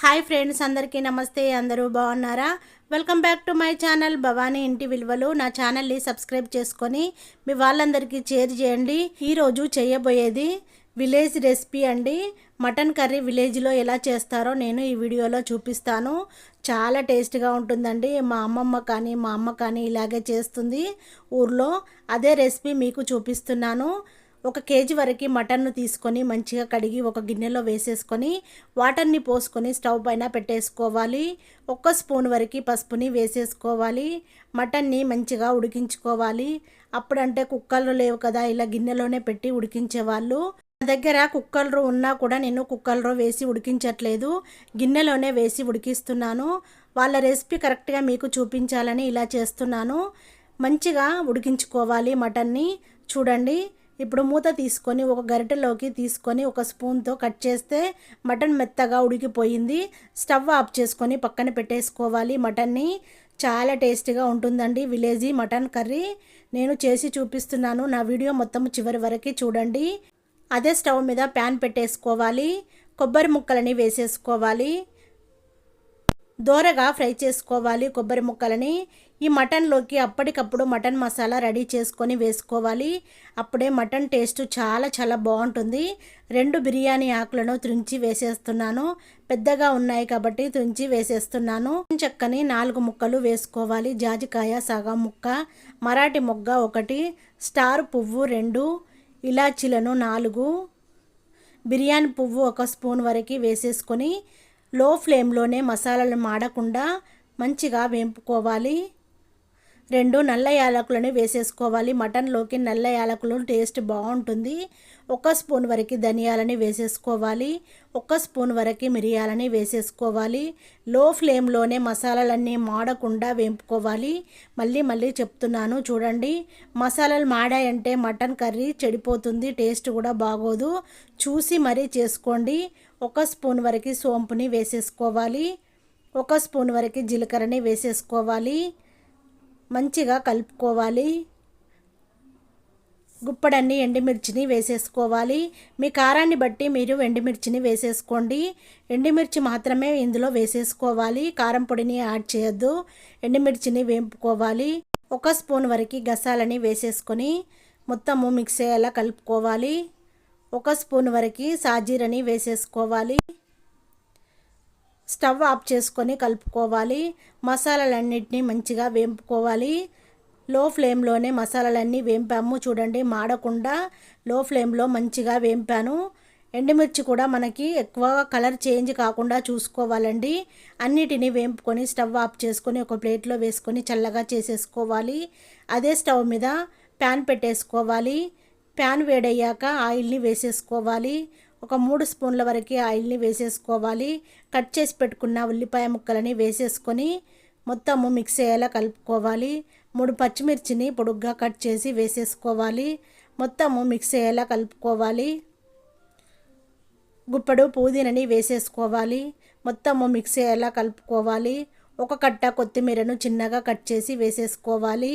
Hi friends, అందరికీ నమస్తే. అందరూ బాగున్నారా? Welcome back to my channel Bhavani ఇంటి విలువలు. నా ఛానల్ని సబ్స్క్రైబ్ చేసుకొని మీ వాళ్ళందరికీ షేర్ చేయండి. ఈరోజు చేయబోయేది విలేజ్ రెసిపీ అండి. మటన్ కర్రీ విలేజ్లో ఎలా చేస్తారో నేను ఈ వీడియోలో చూపిస్తాను. చాలా టేస్ట్గా ఉంటుందండి. మా అమ్మమ్మ కానీ మా అమ్మ కానీ ఇలాగే చేస్తుంది ఊర్లో. అదే రెసిపీ మీకు చూపిస్తున్నాను. 1 కేజీ వరకు మటన్ను తీసుకొని మంచిగా కడిగి ఒక గిన్నెలో వేసేసుకొని వాటర్ని పోసుకొని స్టవ్ పైన పెట్టేసుకోవాలి. 1 స్పూన్ వరకు పసుపుని వేసేసుకోవాలి. మటన్ని మంచిగా ఉడికించుకోవాలి. అప్పుడంటే కుక్కర్లు లేవు కదా, ఇలా గిన్నెలోనే పెట్టి ఉడికించేవాళ్ళు. నా దగ్గర కుక్కర్లు ఉన్నా కూడా నేను కుక్కర్లో వేసి ఉడికించట్లేదు, గిన్నెలోనే వేసి ఉడికిస్తున్నాను. వాళ్ళ రెసిపీ కరెక్ట్గా మీకు చూపించాలని ఇలా చేస్తున్నాను. మంచిగా ఉడికించుకోవాలి మటన్ని. చూడండి, ఇప్పుడు మూత తీసుకొని ఒక గరిటెలోకి తీసుకొని 1 స్పూన్తో కట్ చేస్తే మటన్ మెత్తగా ఉడికిపోయింది. స్టవ్ ఆఫ్ చేసుకొని పక్కన పెట్టేసుకోవాలి. మటన్ని చాలా టేస్టీగా ఉంటుందండి విలేజీ మటన్ కర్రీ. నేను చేసి చూపిస్తున్నాను. నా వీడియో మొత్తం చివరి వరకు చూడండి. అదే స్టవ్ మీద ప్యాన్ పెట్టేసుకోవాలి. కొబ్బరి ముక్కలని వేసేసుకోవాలి. దోరగా ఫ్రై చేసుకోవాలి కొబ్బరి ముక్కలని. ఈ మటన్లోకి అప్పటికప్పుడు మటన్ మసాలా రెడీ చేసుకొని వేసుకోవాలి. అప్పుడే మటన్ టేస్ట్ చాలా చాలా బాగుంటుంది. 2 బిర్యానీ ఆకులను తుంచి వేసేస్తున్నాను. పెద్దగా ఉన్నాయి కాబట్టి తుంచి వేసేస్తున్నాను. చెక్కని 4 ముక్కలు వేసుకోవాలి. జాజికాయ సగం ముక్క, మరాఠీ మొగ్గ 1, స్టార్ పువ్వు 2, ఇలాచీలను 4, బిర్యానీ పువ్వు 1 స్పూన్ వరకు వేసేసుకొని లో ఫ్లేమ్లోనే మసాలాలు మాడకుండా మంచిగా వేపుకోవాలి. 2 నల్ల యాలకులను వేసేసుకోవాలి. మటన్లోకి నల్ల యాలకులు టేస్ట్ బాగుంటుంది. 1 స్పూన్ వరకు ధనియాలని వేసేసుకోవాలి. 1 స్పూన్ వరకు మిరియాలని వేసేసుకోవాలి. లో ఫ్లేమ్లోనే మసాలాలన్నీ మాడకుండా వేపుకోవాలి. మళ్ళీ చెప్తున్నాను చూడండి. మసాలాలు మాడాయంటే మటన్ కర్రీ చెడిపోతుంది, టేస్ట్ కూడా బాగోదు. చూసి మరీ చేసుకోండి. 1 స్పూన్ వరకు సోంపుని వేసేసుకోవాలి. 1 స్పూన్ వరకు జీలకర్రని వేసేసుకోవాలి. మంచిగా కలుపుకోవాలి. గుప్పడన్ని ఎండుమిర్చిని వేసేసుకోవాలి. మీ కారాన్ని బట్టి మీరు ఎండుమిర్చిని వేసేసుకోండి. ఎండుమిర్చి మాత్రమే ఇందులో వేసేసుకోవాలి, కారం పొడిని యాడ్ చేయొద్దు. ఎండుమిర్చిని వేపుకోవాలి. 1 స్పూన్ వరకు గసాలని వేసేసుకొని మొత్తము మిక్స్ అయ్యేలా కలుపుకోవాలి. 1 స్పూన్ వరకు సాజీరని వేసేసుకోవాలి. స్టవ్ ఆఫ్ చేసుకొని కలుపుకోవాలి. మసాలాలన్నింటినీ మంచిగా వేపుకోవాలి. లో ఫ్లేమ్లోనే మసాలాలన్నీ వేపాము. చూడండి, మాడకుండా లో ఫ్లేమ్లో మంచిగా వేపాను. ఎండుమిర్చి కూడా మనకి ఎక్కువ కలర్ చేంజ్ కాకుండా చూసుకోవాలండి. అన్నిటినీ వేపుకొని స్టవ్ ఆఫ్ చేసుకొని ఒక ప్లేట్లో వేసుకొని చల్లగా చేసేసుకోవాలి. అదే స్టవ్ మీద ప్యాన్ పెట్టేసుకోవాలి. ప్యాన్ వేడయ్యాక ఆయిల్ని వేసేసుకోవాలి. ఒక 3 స్పూన్ల వరకు ఆయిల్ని వేసేసుకోవాలి. కట్ చేసి పెట్టుకున్న ఉల్లిపాయ ముక్కలని వేసేసుకొని మొత్తము మిక్స్ అయ్యేలా కలుపుకోవాలి. 3 పచ్చిమిర్చిని పొడుగ్గా కట్ చేసి వేసేసుకోవాలి. మొత్తము మిక్స్ అయ్యేలా కలుపుకోవాలి. గుప్పడు పుదీనాని వేసేసుకోవాలి. మొత్తము మిక్స్ అయ్యేలా కలుపుకోవాలి. 1 కట్ట కొత్తిమీరను చిన్నగా కట్ చేసి వేసేసుకోవాలి.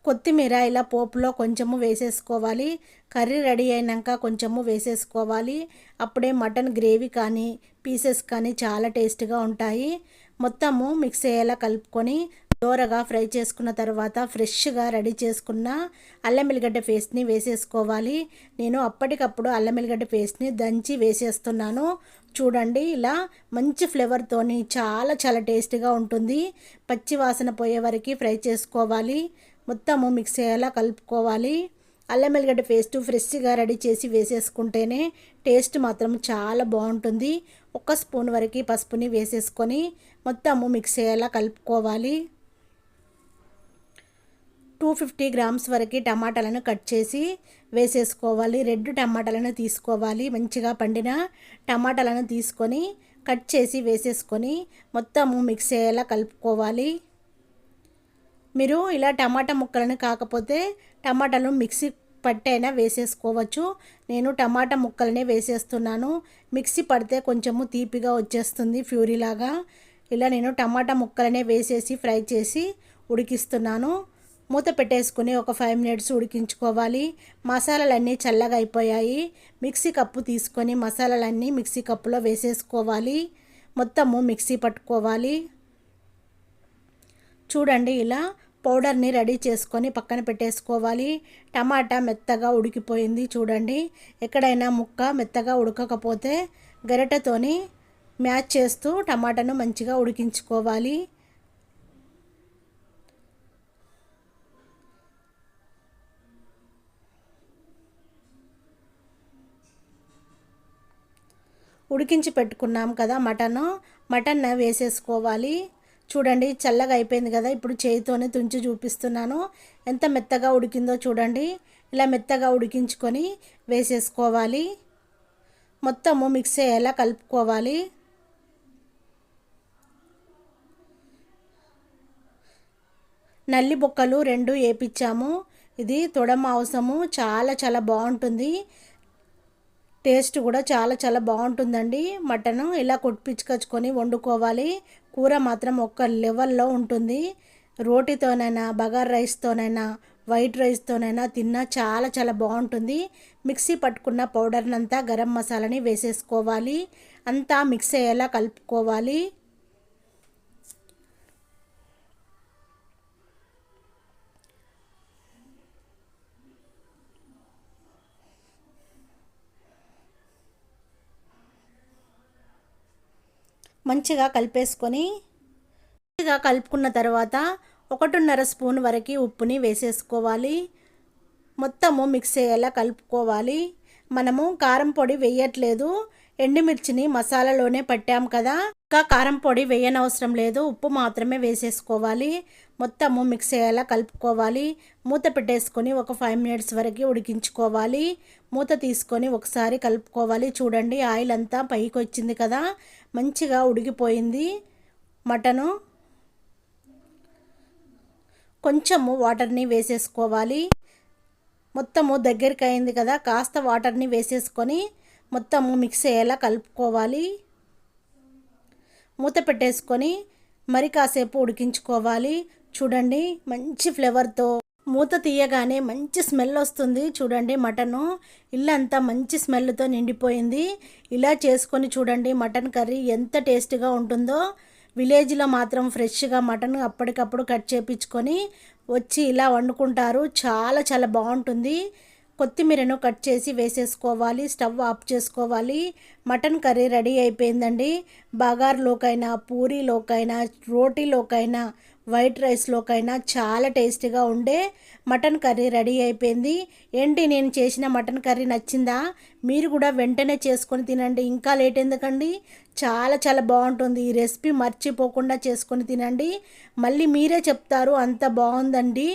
కొత్తిమీర ఇలా పోపులో కొంచెము వేసేసుకోవాలి. కర్రీ రెడీ అయినాక కొంచెము వేసేసుకోవాలి. అప్పుడే మటన్ గ్రేవీ కానీ పీసెస్ కానీ చాలా టేస్ట్గా ఉంటాయి. మొత్తము మిక్స్ అయ్యేలా కలుపుకొని దోరగా ఫ్రై చేసుకున్న తర్వాత ఫ్రెష్గా రెడీ చేసుకున్న అల్లం ఎల్లిగడ్డ పేస్ట్ని వేసేసుకోవాలి. నేను అప్పటికప్పుడు అల్లం ఎల్లిగడ్డ పేస్ట్ని దంచి వేసేస్తున్నాను. చూడండి, ఇలా మంచి ఫ్లేవర్తోని చాలా చాలా టేస్ట్గా ఉంటుంది. పచ్చి వాసన పోయే వరకు ఫ్రై చేసుకోవాలి. మొత్తము మిక్స్ అయ్యేలా కలుపుకోవాలి. అల్లం ఎల్లిగడ్డ పేస్ట్ ఫ్రెష్గా రెడీ చేసి వేసేసుకుంటేనే టేస్ట్ మాత్రం చాలా బాగుంటుంది. 1 స్పూన్ వరకు పసుపుని వేసేసుకొని మొత్తము మిక్స్ అయ్యేలా కలుపుకోవాలి. 250 గ్రామ్స్ వరకు టమాటాలను కట్ చేసి వేసేసుకోవాలి. 2 టమాటాలను తీసుకోవాలి. మంచిగా పండిన టమాటాలను తీసుకొని కట్ చేసి వేసేసుకొని మొత్తము మిక్స్ అయ్యేలా కలుపుకోవాలి. మీరు ఇలా టమాటా ముక్కలను కాకపోతే టమాటాలు మిక్సీ పట్టైనా వేసేసుకోవచ్చు. నేను టమాటా ముక్కలనే వేసేస్తున్నాను. మిక్సీ పడితే కొంచెము తీపిగా వచ్చేస్తుంది, ప్యూరీలాగా. ఇలా నేను టమాటా ముక్కలనే వేసేసి ఫ్రై చేసి ఉడికిస్తున్నాను. మూత పెట్టేసుకుని ఒక 5 మినిట్స్ ఉడికించుకోవాలి. మసాలాలన్నీ చల్లగా అయిపోయాయి. మిక్సీ కప్పు తీసుకొని మసాలాలన్నీ మిక్సీ కప్పులో వేసేసుకోవాలి. మొత్తము మిక్సీ పట్టుకోవాలి. చూడండి ఇలా పౌడర్ని రెడీ చేసుకొని పక్కన పెట్టేసుకోవాలి. టమాటా మెత్తగా ఉడికిపోయింది చూడండి. ఎక్కడైనా ముక్క మెత్తగా ఉడకకపోతే గరిటెతోని మ్యాచ్ చేస్తూ టమాటాను మంచిగా ఉడికించుకోవాలి. ఉడికించి పెట్టుకున్నాం కదా మటన్ వేసేసుకోవాలి. చూడండి చల్లగా అయిపోయింది కదా. ఇప్పుడు చేయితోనే తుంచి చూపిస్తున్నాను ఎంత మెత్తగా ఉడికిందో చూడండి. ఇలా మెత్తగా ఉడికించుకొని వేసేసుకోవాలి. మొత్తము మిక్స్ అయ్యేలా కలుపుకోవాలి. నల్లి బొక్కలు 2 వేపించాము. ఇది తొడ మాంసము చాలా బాగుంటుంది. టేస్ట్ కూడా చాలా బాగుంటుందండి. మటన్ ఇలా కొట్టించుకొచ్చుకొని వండుకోవాలి. కూర మాత్రం ఒక లెవెల్లో ఉంటుంది. రోటీతోనైనా బగారా రైస్తోనైనా వైట్ రైస్తోనైనా తిన్నా చాలా బాగుంటుంది. మిక్సీ పట్టుకున్న పౌడర్నంతా గరం మసాలాని వేసేసుకోవాలి. అంతా మిక్స్ అయ్యేలా కలుపుకోవాలి. మంచిగా కలుపుకున్న తర్వాత 1.5 స్పూన్ వరకు ఉప్పుని వేసేసుకోవాలి. మొత్తము మిక్స్ అయ్యేలా కలుపుకోవాలి. మనము కారం పొడి వేయట్లేదు. ఎండుమిర్చిని మసాలాలోనే పట్టాం కదా, ఇంకా కారం పొడి వేయనవసరం లేదు. ఉప్పు మాత్రమే వేసేసుకోవాలి. మొత్తము మిక్స్ అయ్యేలా కలుపుకోవాలి. మూత పెట్టేసుకొని ఒక 5 మినిట్స్ వరకు ఉడికించుకోవాలి. మూత తీసుకొని ఒకసారి కలుపుకోవాలి. చూడండి ఆయిల్ అంతా పైకి వచ్చింది కదా, మంచిగా ఉడికిపోయింది మటను. కొంచెము వాటర్ని వేసేసుకోవాలి. మొత్తము దగ్గరికి అయింది కదా, కాస్త వాటర్ని వేసేసుకొని మొత్తము మిక్స్ అయ్యేలా కలుపుకోవాలి. మూత పెట్టేసుకొని మరి కాసేపు ఉడికించుకోవాలి. చూడండి మంచి ఫ్లేవర్తో మూత తీయగానే మంచి స్మెల్ వస్తుంది. చూడండి మటను ఇల్లంతా మంచి స్మెల్తో నిండిపోయింది. ఇలా చేసుకొని చూడండి మటన్ కర్రీ ఎంత టేస్టీగా ఉంటుందో. విలేజ్లో మాత్రం ఫ్రెష్గా మటన్ అప్పటికప్పుడు కట్ చేయించుకొని వచ్చి ఇలా వండుకుంటారు. చాలా బాగుంటుంది. కొత్తిమీరను కట్ చేసి వేసేసుకోవాలి. స్టవ్ ఆఫ్ చేసుకోవాలి. మటన్ కర్రీ రెడీ అయిపోయిందండి. బగార్లోకైనా పూరీలోకైనా రోటీలోకైనా వైట్ రైస్లోకైనా చాలా టేస్టీగా ఉండే మటన్ కర్రీ రెడీ అయిపోయింది. ఏంటి నేను చేసిన మటన్ కర్రీ నచ్చిందా? మీరు కూడా వెంటనే చేసుకొని తినండి. ఇంకా లేట్ ఎందుకండి? చాలా బాగుంటుంది. ఈ రెసిపీ మర్చిపోకుండా చేసుకొని తినండి. మళ్ళీ మీరే చెప్తారు అంత బాగుందండి.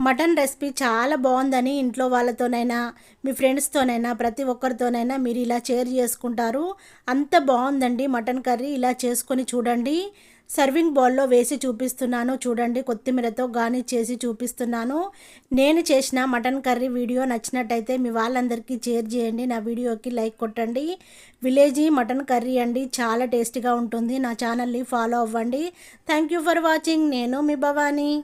మటన్ రెసిపీ చాలా బాగుందని ఇంట్లో వాళ్ళతోనైనా మీ ఫ్రెండ్స్తోనైనా ప్రతి ఒక్కరితోనైనా మీరు ఇలా షేర్ చేసుకుంటారు. అంత బాగుందండి మటన్ కర్రీ. ఇలా చేసుకొని చూడండి. సర్వింగ్ బౌల్లో వేసి చూపిస్తున్నాను చూడండి. కొత్తిమీరతో గార్నిష్ చేసి చూపిస్తున్నాను. నేను చేసిన మటన్ కర్రీ వీడియో నచ్చినట్టయితే మీ వాళ్ళందరికీ షేర్ చేయండి. నా వీడియోకి లైక్ కొట్టండి. విలేజీ మటన్ కర్రీ అండి, చాలా టేస్టీగా ఉంటుంది. నా ఛానల్ని ఫాలో అవ్వండి. Thank you for watching. నేను మీ భవానీ.